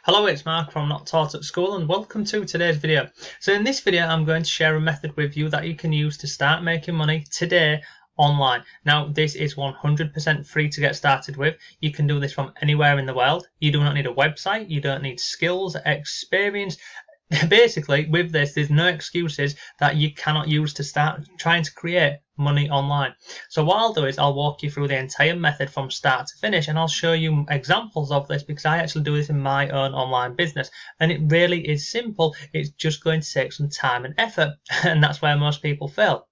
Hello, it's Mark from Not Taught at School and welcome to today's video. So in this video I'm going to share a method with you that you can use to start making money today online. Now this is 100% free to get started with. You can do this from anywhere in the world. You do not need a website, you don't need skills, experience. Basically with this there's no excuses that you cannot use to start trying to create money online. So what I'll do is I'll walk you through the entire method from start to finish, and I'll show you examples of this because I actually do this in my own online business, and it really is simple. It's just going to take some time and effort, and that's where most people fail.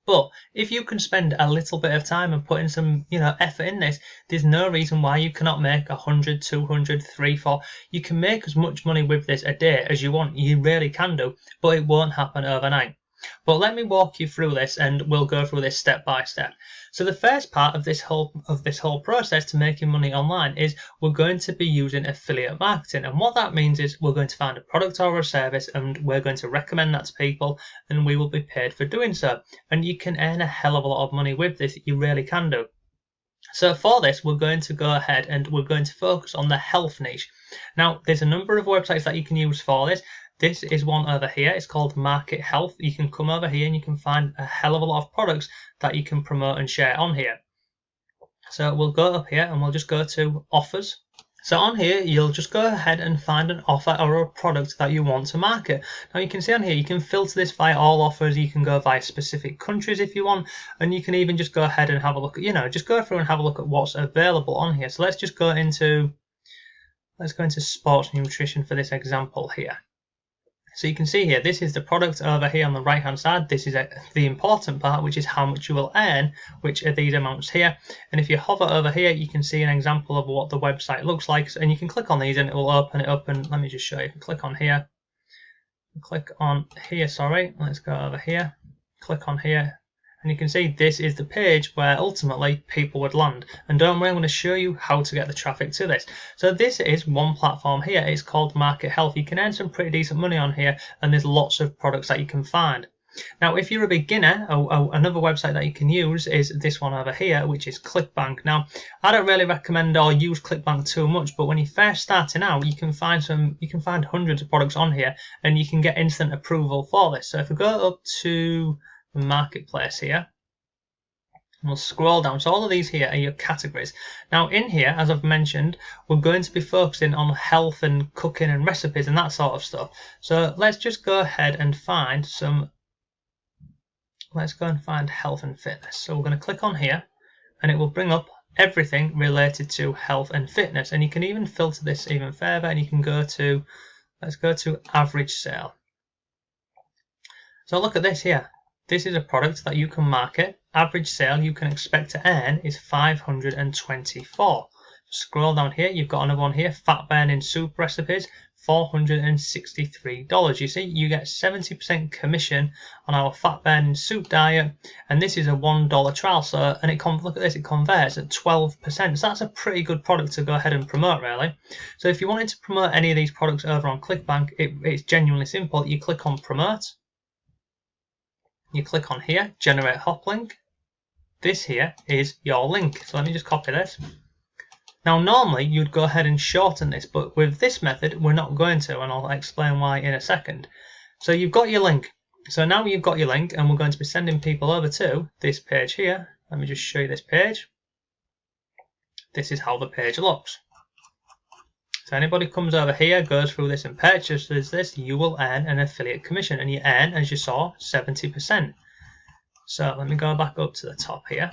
But if you can spend a little bit of time and put in some, effort in this, there's no reason why you cannot make 100, 200, 3, 4. You can make as much money with this a day as you want. You really can do, but it won't happen overnight. But let me walk you through this, and we'll go through this step by step. So the first part of this whole process to making money online is we're going to be using affiliate marketing, and what that means is we're going to find a product or a service and we're going to recommend that to people, and we will be paid for doing so. And you can earn a hell of a lot of money with this. You really can do. So for this, we're going to go ahead and we're going to focus on the health niche. Now, there's a number of websites that you can use for this. This is one over here. It's called Market Health. You can come over here and you can find a hell of a lot of products that you can promote and share on here. So we'll go up here and we'll just go to offers. So on here, you'll just go ahead and find an offer or a product that you want to market. Now you can see on here, you can filter this via all offers. You can go via specific countries if you want, and you can even just go ahead and have a look at, just go through and have a look at what's available on here. So let's go into sports nutrition for this example here. So you can see here, this is the product over here on the right hand side. This is the important part, which is how much you will earn, which are these amounts here. And if you hover over here, you can see an example of what the website looks like, and you can click on these and it will open it up. And let me just show you. Click on here, sorry, let's go over here, click on here, and you can see this is the page where ultimately people would land. And don't worry, I'm going to show you how to get the traffic to this. So this is one platform here. It's called Market Health. You can earn some pretty decent money on here, and there's lots of products that you can find. Now, if you're a beginner, another website that you can use is this one over here, which is ClickBank. Now, I don't really recommend or use ClickBank too much, but when you're first starting out, you can find hundreds of products on here, and you can get instant approval for this. So if we go up to marketplace here, and we'll scroll down. So all of these here are your categories. Now in here, as I've mentioned, we're going to be focusing on health and cooking and recipes and that sort of stuff. So let's just go ahead and find let's go and find health and fitness. So we're going to click on here and it will bring up everything related to health and fitness, and you can even filter this even further, and you can let's go to average sale. So look at this here. This is a product that you can market. Average sale you can expect to earn is $524. Scroll down here, you've got another one here, fat burning soup recipes, $463. You see, you get 70% commission on our fat burning soup diet, and this is a $1 trial. So, and look at this, it converts at 12%. So that's a pretty good product to go ahead and promote, really. So if you wanted to promote any of these products over on ClickBank, it's genuinely simple. You click on promote. You click on here, generate hop link. This here is your link. So let me just copy this. Now normally you'd go ahead and shorten this, but with this method we're not going to, and I'll explain why in a second. So you've got your link. So now you've got your link, and we're going to be sending people over to this page here. Let me just show you this page. This is how the page looks. So anybody comes over here, goes through this and purchases this, you will earn an affiliate commission, and you earn, as you saw, 70%. So let me go back up to the top here,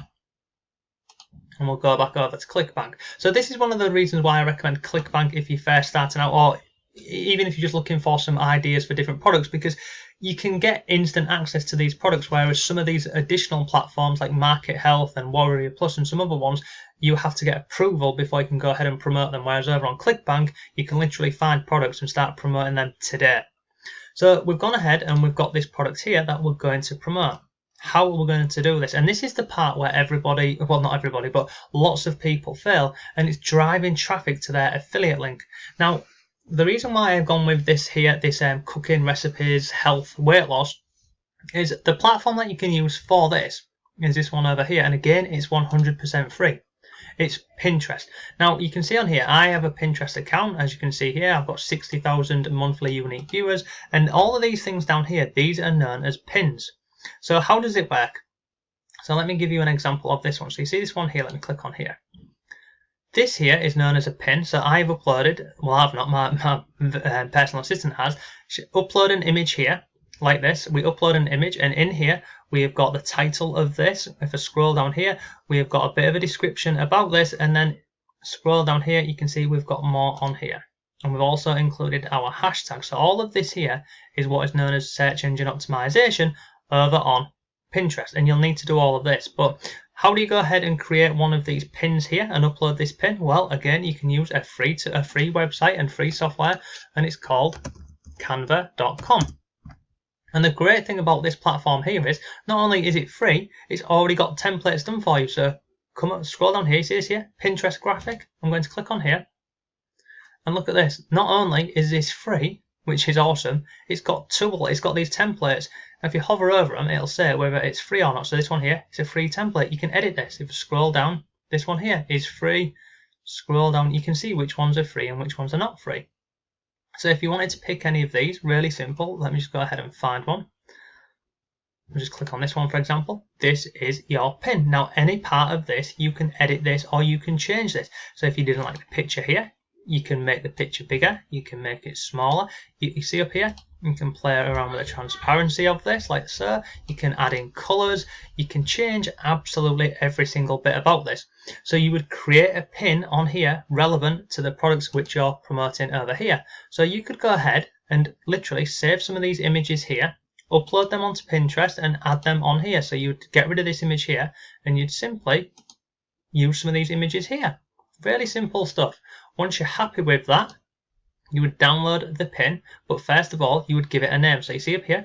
and we'll go back over to ClickBank. So this is one of the reasons why I recommend ClickBank if you're first starting out, or even if you're just looking for some ideas for different products, because you can get instant access to these products, whereas some of these additional platforms like Market Health and Warrior Plus and some other ones, you have to get approval before you can go ahead and promote them, whereas over on ClickBank you can literally find products and start promoting them today. So we've gone ahead and we've got this product here that we're going to promote. How are we going to do this? And this is the part where everybody, well, not everybody, but lots of people fail, and it's driving traffic to their affiliate link. Now, the reason why I've gone with this here, this cooking, recipes, health, weight loss, is the platform that you can use for this is this one over here. And again, it's 100% free. It's Pinterest. Now you can see on here I have a Pinterest account. As you can see here, I've got 60,000 monthly unique viewers, and all of these things down here, these are known as pins. So how does it work? So let me give you an example of this one. So you see this one here, let me click on here. This here is known as a pin. So I've uploaded, well I've not, my personal assistant has, upload an image here like this. We upload an image, and in here we have got the title of this. If I scroll down here, we have got a bit of a description about this, and then scroll down here, you can see we've got more on here. And we've also included our hashtag. So all of this here is what is known as search engine optimization over on Pinterest, and you'll need to do all of this. But how do you go ahead and create one of these pins here and upload this pin? Well, again, you can use a free website and free software, and it's called canva.com. And the great thing about this platform here is not only is it free, it's already got templates done for you. So come on, scroll down here, you see this here, Pinterest graphic. I'm going to click on here, and look at this. Not only is this free, which is awesome, it's got these templates. If you hover over them, it'll say whether it's free or not. So this one here is a free template. You can edit this. If you scroll down, this one here is free. Scroll down, you can see which ones are free and which ones are not free. So if you wanted to pick any of these, really simple. Let me just go ahead and find one. I'll just click on this one, for example. This is your pin. Now, any part of this, you can edit this or you can change this. So if you didn't like the picture here, you can make the picture bigger, you can make it smaller. You see up here, you can play around with the transparency of this like so. You can add in colors, you can change absolutely every single bit about this. So you would create a pin on here relevant to the products which you're promoting over here. So you could go ahead and literally save some of these images here, upload them onto Pinterest and add them on here. So you'd get rid of this image here and you'd simply use some of these images here. Really simple stuff. Once you're happy with that, you would download the pin, but first of all, you would give it a name. So you see up here,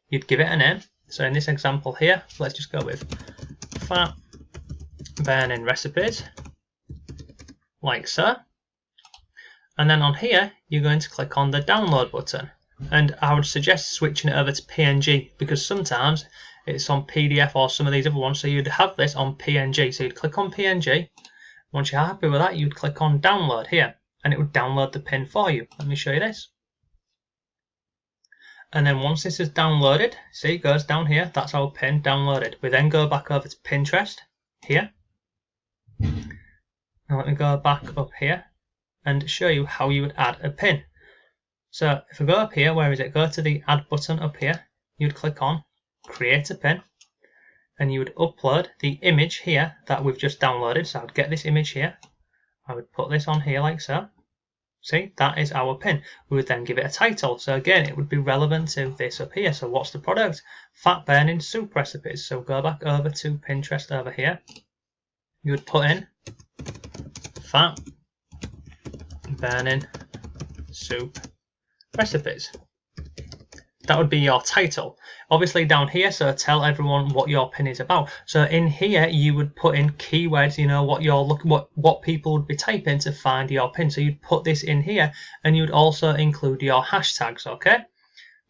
you'd give it a name. So in this example here, let's just go with fat burning recipes, like so. And then on here, you're going to click on the download button. And I would suggest switching it over to PNG, because sometimes it's on PDF or some of these other ones. So you'd have this on PNG. So you'd click on PNG. Once you're happy with that, you'd click on download here, and it would download the pin for you. Let me show you this. And then once this is downloaded, see, it goes down here, that's our pin downloaded. We then go back over to Pinterest here. Now let me go back up here and show you how you would add a pin. So if we go up here, where is it? Go to the add button up here. You'd click on create a pin, and you would upload the image here that we've just downloaded. So I would get this image here, I would put this on here like so. See, that is our pin. We would then give it a title. So again, it would be relevant to this up here. So what's the product? Fat burning soup recipes. So go back over to Pinterest over here. You would put in fat burning soup recipes. That would be your title. Obviously down here, so tell everyone what your pin is about. So in here you would put in keywords, you know, what people would be typing to find your pin. So you'd put this in here, and you'd also include your hashtags, okay?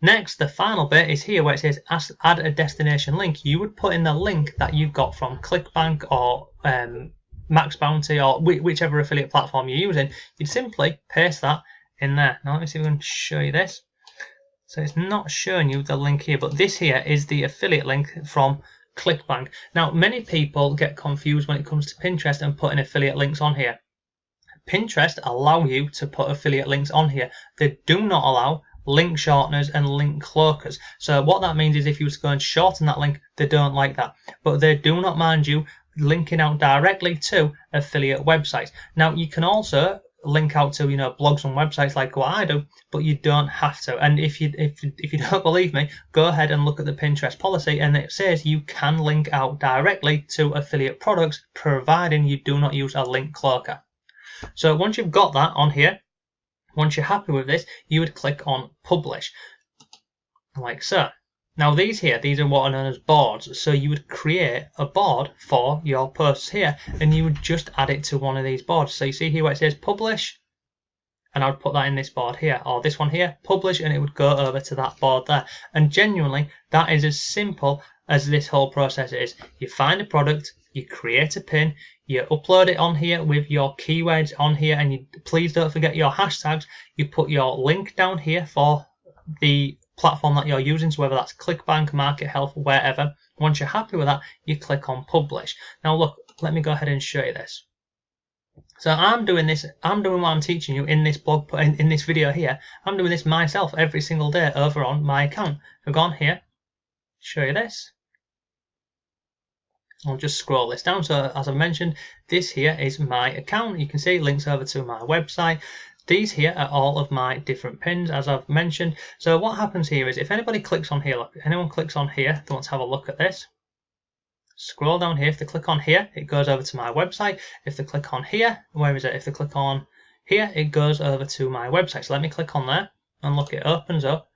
Next, the final bit is here where it says add a destination link. You would put in the link that you've got from ClickBank or Max Bounty or whichever affiliate platform you're using. You'd simply paste that in there. Now let me see if we can show you this. So it's not showing you the link here, but this here is the affiliate link from ClickBank. Now, many people get confused when it comes to Pinterest and putting affiliate links on here. Pinterest allow you to put affiliate links on here. They do not allow link shorteners and link cloakers. So what that means is if you was going to shorten that link, they don't like that. But they do not mind you linking out directly to affiliate websites. Now, you can also link out to, you know, blogs and websites like what I do, but you don't have to. And if you don't believe me, go ahead and look at the Pinterest policy, and it says you can link out directly to affiliate products providing you do not use a link cloaker. So once you've got that on here, once you're happy with this, you would click on publish like so. Now these are what are known as boards. So you would create a board for your posts here, and you would just add it to one of these boards. So you see here where it says publish, and I would put that in this board here, or this one here, publish, and it would go over to that board there. And genuinely, that is as simple as this whole process is. You find a product, you create a pin, you upload it on here with your keywords on here, and you please don't forget your hashtags. You put your link down here for the platform that you're using, so whether that's ClickBank, Market Health, wherever. Once you're happy with that, you click on publish. Now look, let me go ahead and show you this. So I'm doing what I'm teaching you in this blog, in this video here. I'm doing this myself every single day over on my account. I've gone here, show you this. I'll just scroll this down. So as I mentioned, this here is my account. You can see links over to my website. These here are all of my different pins, as I've mentioned. So what happens here is if anybody clicks on here, look, if anyone clicks on here, they want to have a look at this. Scroll down here. If they click on here, it goes over to my website. If they click on here, where is it? If they click on here, it goes over to my website. So let me click on there and look, it opens up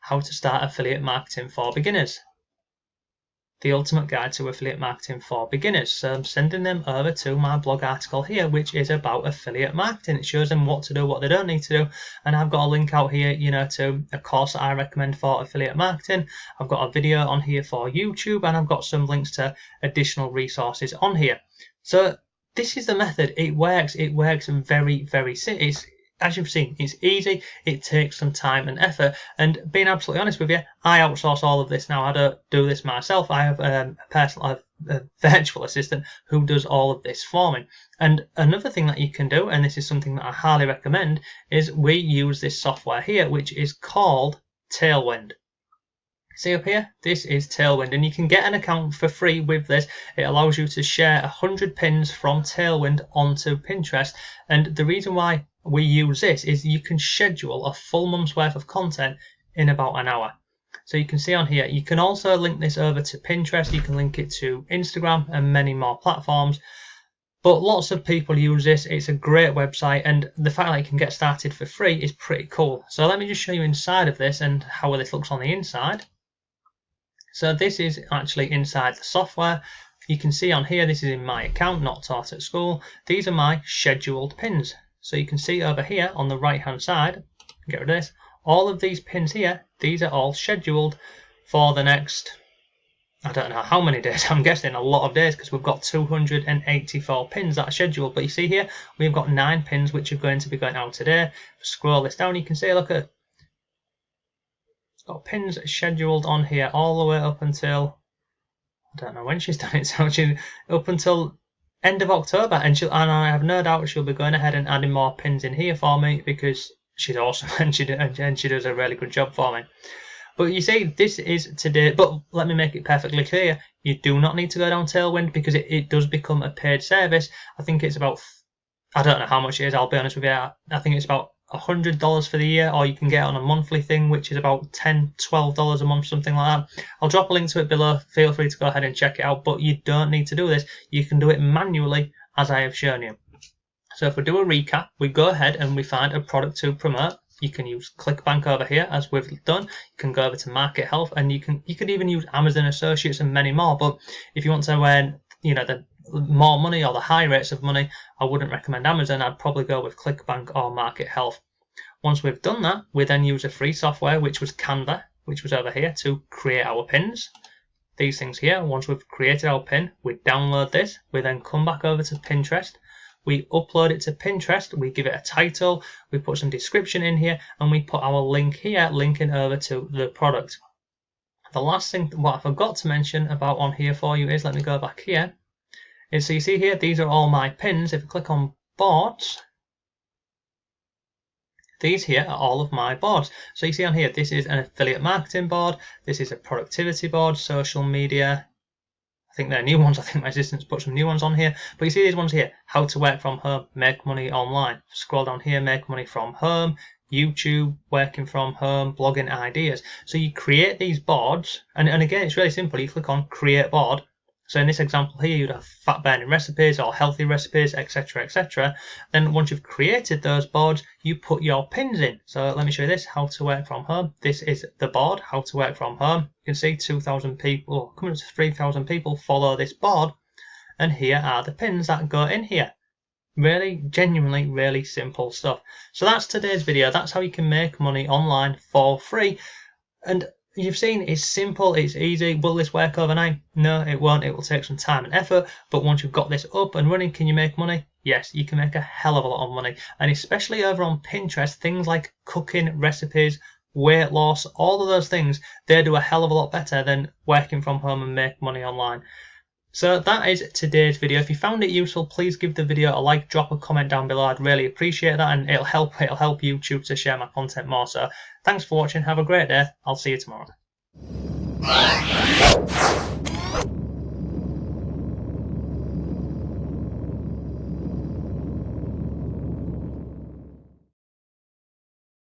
how to start affiliate marketing for beginners. The ultimate guide to affiliate marketing for beginners. So I'm sending them over to my blog article here, which is about affiliate marketing. It shows them what to do, what they don't need to do. And I've got a link out here, to a course that I recommend for affiliate marketing. I've got a video on here for YouTube, and I've got some links to additional resources on here. So this is the method. It works. It works very, very simple. As you've seen, it's easy, it takes some time and effort, and being absolutely honest with you, I outsource all of this now. I don't do this myself. I have a virtual assistant who does all of this for me. And another thing that you can do, and this is something that I highly recommend, is we use this software here, which is called Tailwind. See up here, this is Tailwind, and you can get an account for free with this. It allows you to share 100 pins from Tailwind onto Pinterest, and the reason why we use this is you can schedule a full month's worth of content in about an hour. So you can see on here, you can also link this over to Pinterest, you can link it to Instagram and many more platforms. But lots of people use this. It's a great website, and the fact that you can get started for free is pretty cool. So let me just show you inside of this and how this looks on the inside. So this is actually inside the software. You can see on here, this is in my account, not taught at school. These are my scheduled pins. So you can see over here on the right hand side, get rid of this, all of these pins here, these are all scheduled for the next, I don't know how many days, I'm guessing a lot of days, because we've got 284 pins that are scheduled. But you see here, we've got 9 pins which are going to be going out today. Scroll this down, you can see, look at, got pins scheduled on here all the way up until, I don't know when she's done it, so she's up until end of October, and I have no doubt she'll be going ahead and adding more pins in here for me, because she's awesome and she does a really good job for me. But you see, this is today, but let me make it perfectly clear, you do not need to go down Tailwind, because it does become a paid service. I think it's about, I don't know how much it is, I'll be honest with you, I think it's about $100 for the year, or you can get it on a monthly thing, which is about $10-12 a month, something like that. I'll drop a link to it below. Feel free to go ahead and check it out, but you don't need to do this. You can do it manually, as I have shown you. So if we do a recap, we go ahead and we find a product to promote. You can use ClickBank over here, as we've done. You can go over to Market Health, and you could even use Amazon Associates and many more. But if you want to earn, the more money or the high rates of money, I wouldn't recommend Amazon. I'd probably go with ClickBank or Market Health. Once we've done that, we then use a free software, which was Canva, which was over here, to create our pins. These things here, once we've created our pin, we download this, we then come back over to Pinterest, we upload it to Pinterest, we give it a title, we put some description in here, and we put our link here, linking over to the product. The last thing, what I forgot to mention about on here for you is, let me go back here, is so you see here, these are all my pins. If you click on boards, these here are all of my boards. So you see on here, this is an affiliate marketing board, this is a productivity board, social media. I think they're new ones. I think my assistant's put some new ones on here. But you see these ones here, how to work from home, make money online. Scroll down here, make money from home, YouTube, working from home, blogging ideas. So you create these boards, and again, it's really simple. You click on create board. So in this example here, you'd have fat burning recipes or healthy recipes, etc, etc. Then once you've created those boards, you put your pins in. So let me show you this, how to work from home. This is the board, how to work from home. You can see 2,000 people, coming up to 3,000 people follow this board. And here are the pins that go in here. Really, genuinely, really simple stuff. So that's today's video. That's how you can make money online for free. And you've seen it's simple, it's easy. Will this work overnight? No, it won't. It will take some time and effort, but once you've got this up and running, can you make money? Yes, you can make a hell of a lot of money. And especially over on Pinterest, things like cooking recipes, weight loss, all of those things, they do a hell of a lot better than working from home and make money online. So that is today's video. If you found it useful, please give the video a like, drop a comment down below. I'd really appreciate that, and it'll help YouTube to share my content more. So thanks for watching. Have a great day. I'll see you tomorrow.